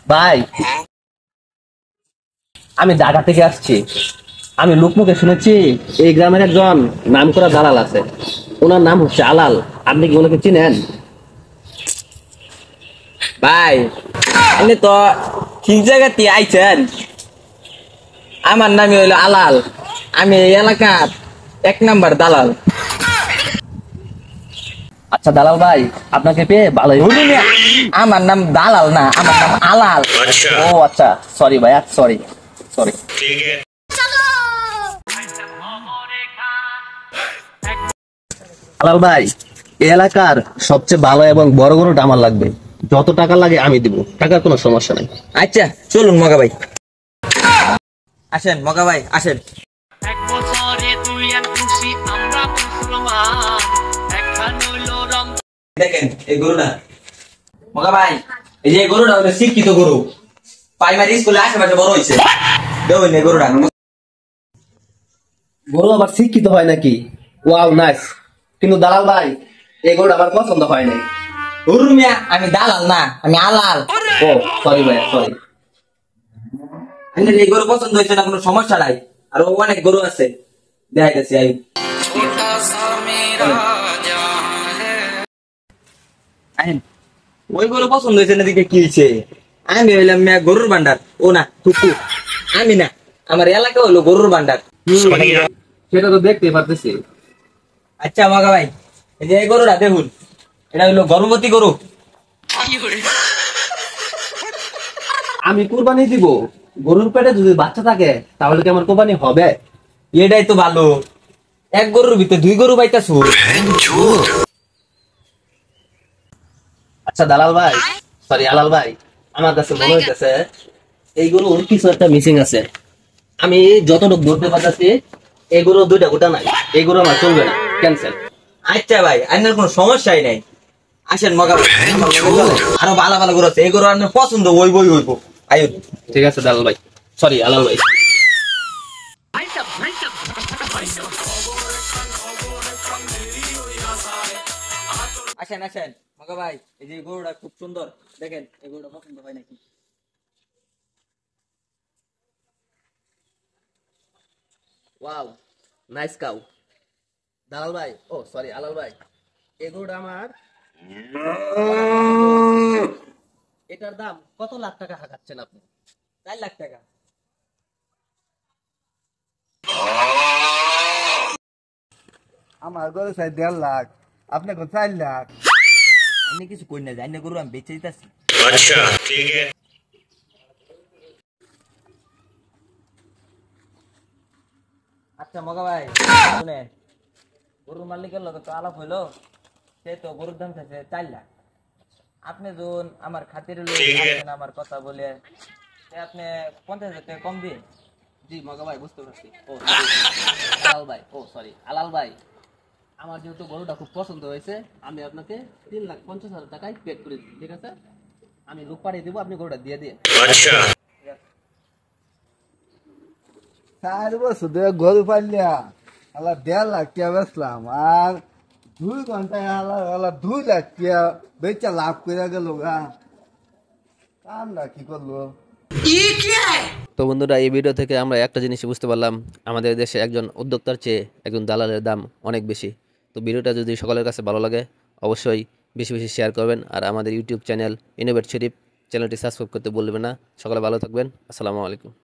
ভাই, আমি ঢাকা থেকে আসছি। আমি লোকমুখে শুনেছি এই গ্রামের একজন নামকরা দালাল আছে। ওনার নাম হচ্ছে আলাল। আপনি কি ওনাকে চিনেন? ভাই, আপনি তো ঠিক জায়গাতে আইছেন। আমার নাম হইলো আলাল। আমি এই এলাকার 1 নাম্বার দালাল। আচ্ছা দালাল ভাই, আপনাকে পেয়ে ভালোই হলো। আমার নাম দালাল না, আমার নাম আলাল। ও আচ্ছা, সরি ভাইয়া, সরি সরি। আলাল ভাই, এই এলাকার সবচেয়ে ভালো এবং বড় গরুটা আমার লাগবে। যত টাকা লাগে আমি দিব, টাকার কোনো সমস্যা নাই। আচ্ছা চলুন মগা ভাই, আসেন মগা ভাই আসেন। এক বছরে তুই আর খুশি আমরা মুসলমান একখান হইল রম। দেখেন এই গরুটা মগা ভাই, এই যে গরুটা হলো শিক্ষিত গরু, প্রাইমারি স্কুলে আশেপাশে বড় হয়েছে। দেখুন এই গরুটা। গরু আবার শিক্ষিত হয় নাকি? Wow nice. কিন্তু দালাল ভাই, এই গরুটা আমার পছন্দ হয় নাই। গরু মিয়া, আমি দালাল না, আমি আলাল। ও সরি ভাইয়া, সরি। আপনার এই গরু পছন্দ হয়েছে না, কোনো সমস্যা নাই। আর অনেক গরু আছে, দেখাইতেছি আমি। আইন, ওই গরু পছন্দ হয়েছে না, দিকে কি হয়েছে? আমি হইলাম মিয়া গরুর ভান্ডার। ও না টুকু, আমি না, আমার এলাকা হলো গরুর ভান্ডার। সেটা তো দেখতে পারতেছি। আচ্ছা মগা ভাই, এই যে এই গরুটা দেখুন, এটা হইলো গর্ভবতী গরু। আমি কুরবানি দিব, গরুর পেটে যদি বাচ্চা থাকে তাহলে কি আমার কোরবানি হবে? এটাই তো ভালো, এক গরুর ভিতরে 2 গরু পাইতাছু। আচ্ছা দালাল ভাই, সরি আলাল ভাই, আমার কাছে মনে হইতেছে এই গরুর কিছু একটা মিসিং আছে। আমি যতটুকু ধরতে পারতেছি এই গরু 2টা গোটা নাই। এই গরু আমার চলবে না, ক্যান্সেল। আচ্ছা ভাই, আপনার কোনো সমস্যাই নাই। আসেন মগা ভাই, আমার লগে চলেন। আরো ভালো ভালো গরু আছে, এই গরু আপনার পছন্দ হইব। আয়ুন। ঠিক আছে দালাল ভাই, সরি আলাল ভাই। আসেন আসেন মগা ভাই, এই যে গরুটা খুব সুন্দর, দেখেন এই গরুটা পছন্দ হয় নাকি? Wow nice cow. দালাল ভাই, ও সরি আলাল ভাই, এই গরুটা আমার। এটার দাম কত লাখ টাকা হাঁকাচ্ছেন আপনি? 4 লাখ টাকা। আমার গরু চাই 1.5 লাখ, আপনি কো 4 লাখ। আপনি কিছু কই না, জানি গরু আমি বেচে দিতেছি। আচ্ছা মগা ভাই শুনেন, গরুর মালিকের লগে তো আলাপ হইলো, সে তো গরুর দাম চাইছে 4 লাখ। আপনি যখন আমার খাতির লোক আসেন, আমার কথা বলে, সে আপনি 50,000 টাকা কম দিন। জি মগা ভাই, বুঝতে পারছি। ও আলাল ভাই, ও সরি আলাল ভাই, আমার যেহেতু গরুটা খুব পছন্দ হয়েছে, আমি আপনাকে 3,50,000 টাকায় পেড করে দিচ্ছি, ঠিক আছে? আমি লোক পাঠিয়ে দেবো, আপনি গরুটা দিয়ে দিয়ে। 4 বছর ধরে গরু পালিয়া আল্লাহ 1.5 লাখ টাকা বেচলাম, আর 2 ঘন্টায় আল্লাহ 2 লাখ টাকা বেচা লাভ করে গেল গা। কামটা কি করলো? তো বন্ধুরা, এই ভিডিও থেকে আমরা একটা জিনিস বুঝতে পারলাম, আমাদের দেশে একজন উদ্যোক্তার চেয়ে একজন দালালের দাম অনেক বেশি। তো ভিডিওটা যদি সকলের কাছে ভালো লাগে, অবশ্যই বেশি বেশি শেয়ার করবেন। আর আমাদের ইউটিউব চ্যানেল ইনোভেট শরীফ চ্যানেলটি সাবস্ক্রাইব করতে বলবেন না। সকলে ভালো থাকবেন। আসসালামু আলাইকুম।